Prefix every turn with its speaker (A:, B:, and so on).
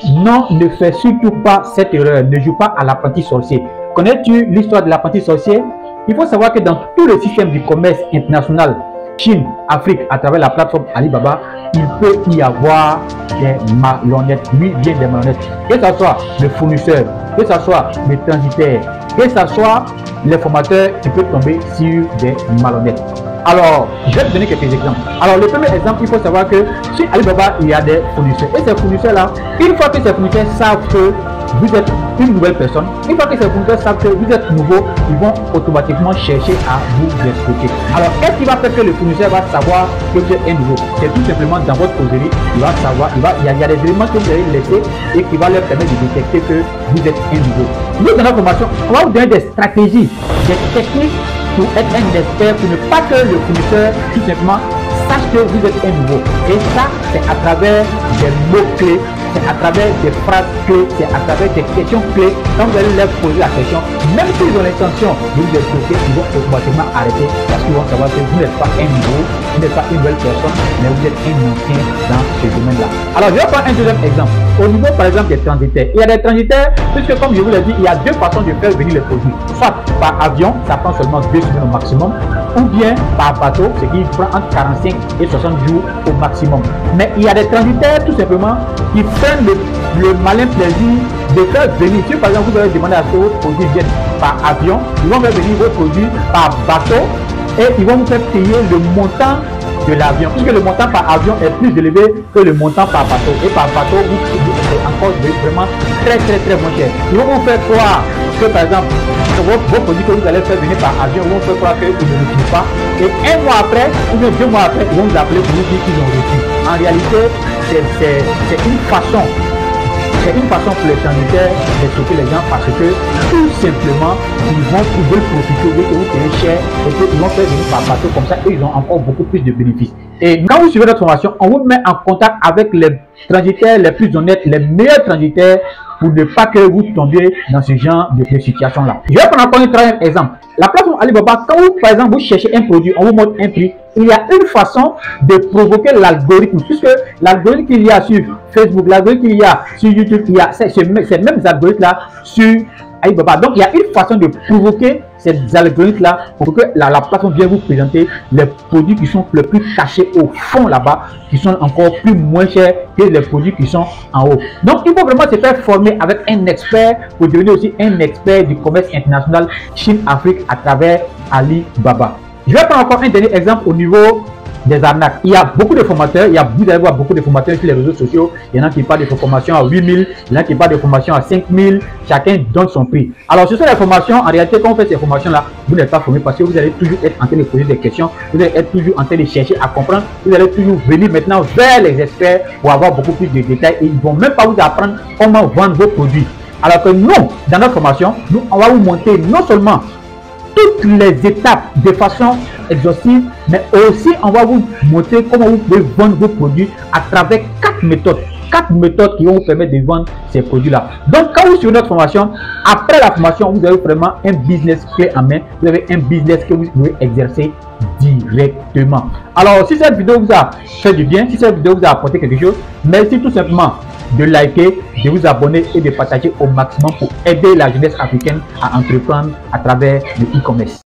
A: Non, ne fais surtout pas cette erreur. Ne joue pas à l'apprenti sorcier. Connais-tu l'histoire de l'apprenti sorcier? Il faut savoir que dans tout le système du commerce international, Chine, Afrique, à travers la plateforme Alibaba, il peut y avoir des malhonnêtes. Oui, bien des malhonnêtes. Que ce soit le fournisseur, que ce soit le transitaire, que ce soit les formateurs qui peuvent tomber sur des malhonnêtes. Alors, je vais te donner quelques exemples. Alors, le premier exemple, il faut savoir que sur Alibaba, il y a des fournisseurs. Et ces fournisseurs-là, une fois que ces fournisseurs savent que vous êtes une nouvelle personne, une fois que ces fournisseurs savent que vous êtes nouveau, ils vont automatiquement chercher à vous exploiter. Alors, qu'est-ce qui va faire que le fournisseur va savoir que vous êtes un nouveau? C'est tout simplement dans votre causerie, il va savoir, il y a des éléments que vous allez laisser et qui va leur permettre de détecter que vous êtes un nouveau. Nous, dans la formation, on va vous donner des stratégies, des techniques pour être un expert, pour ne pas que le fournisseur, tout simplement, sache que vous êtes un nouveau. Et ça, c'est à travers des mots-clés, c'est à travers des phrases clés, c'est à travers des questions clés. Quand vous allez leur poser la question, même s'ils ont l'intention de vous exploiter, ils vont automatiquement arrêter parce qu'ils vont savoir que vous n'êtes pas un nouveau, vous n'êtes pas une nouvelle personne, mais vous êtes un ancien dans ce domaine-là. Alors, je vais prendre un deuxième exemple. Au niveau, par exemple, des transitaires. Il y a des transitaires, puisque comme je vous l'ai dit, il y a deux façons de faire venir les produits. Soit par avion, ça prend seulement 2 semaines au maximum, ou bien par bateau, ce qui prend entre 45 et 60 jours au maximum. Mais il y a des transitaires, tout simplement, qui prennent le malin plaisir de faire venir. Si par exemple vous allez demander à ce que vos produits viennent par avion, ils vont faire venir vos produits par bateau et ils vont vous faire payer le montant de l'avion, puisque le montant par avion est plus élevé que le montant par bateau. Et par bateau, c'est encore vraiment très moins cher. Ils vont vous faire croire que par exemple, vos produits que vous allez faire venir par avion, ils vont faire croire qu'ils ne reçoivent pas. Et un mois après, ou bien 2 mois après, ils vont vous appeler pour vous dire qu'ils ont reçu. En réalité, c'est une façon. C'est une façon pour les transitaires de choquer les gens parce que tout simplement, ils veulent profiter de vous payer cher et qu'ils vont faire venir par bateau comme ça et ils ont encore beaucoup plus de bénéfices. Et quand vous suivez notre formation, on vous met en contact avec les transitaires les plus honnêtes, les meilleurs transitaires pour ne pas que vous tombiez dans ce genre de situation-là. Je vais prendre encore un troisième exemple. La plateforme Alibaba, quand vous, par exemple, vous cherchez un produit, on vous montre un prix, il y a une façon de provoquer l'algorithme, puisque l'algorithme qu'il y a sur Facebook, l'algorithme qu'il y a sur YouTube, il y a ces mêmes algorithmes-là sur Alibaba. Donc, il y a une façon de provoquer ces algorithmes-là pour que la plateforme vienne vous présenter les produits qui sont le plus cachés au fond là-bas, qui sont encore plus moins chers que les produits qui sont en haut. Donc, il faut vraiment se faire former avec un expert pour devenir aussi un expert du commerce international Chine-Afrique à travers Alibaba. Je vais prendre encore un dernier exemple au niveau des arnaques. Il y a beaucoup de formateurs, vous allez voir beaucoup de formateurs sur les réseaux sociaux. Il y en a qui parlent de formations à 8 000, il y en a qui parlent de formations à 5 000, chacun donne son prix. Alors, ce sont les formations, en réalité, quand on fait ces formations-là, vous n'êtes pas formé parce que vous allez toujours être en train de poser des questions, vous allez être toujours en train de chercher à comprendre, vous allez toujours venir maintenant vers les experts pour avoir beaucoup plus de détails et ils ne vont même pas vous apprendre comment vendre vos produits. Alors que nous, dans notre formation, on va vous montrer non seulement toutes les étapes de façon exhaustive, mais aussi on va vous montrer comment vous pouvez vendre vos produits à travers 4 méthodes. 4 méthodes qui vont vous permettre de vendre ces produits-là. Donc, quand vous suivez notre formation, après la formation, vous avez vraiment un business clé en main. Vous avez un business que vous pouvez exercer directement. Alors, si cette vidéo vous a fait du bien, si cette vidéo vous a apporté quelque chose, merci tout simplement de liker, de vous abonner et de partager au maximum pour aider la jeunesse africaine à entreprendre à travers le e-commerce.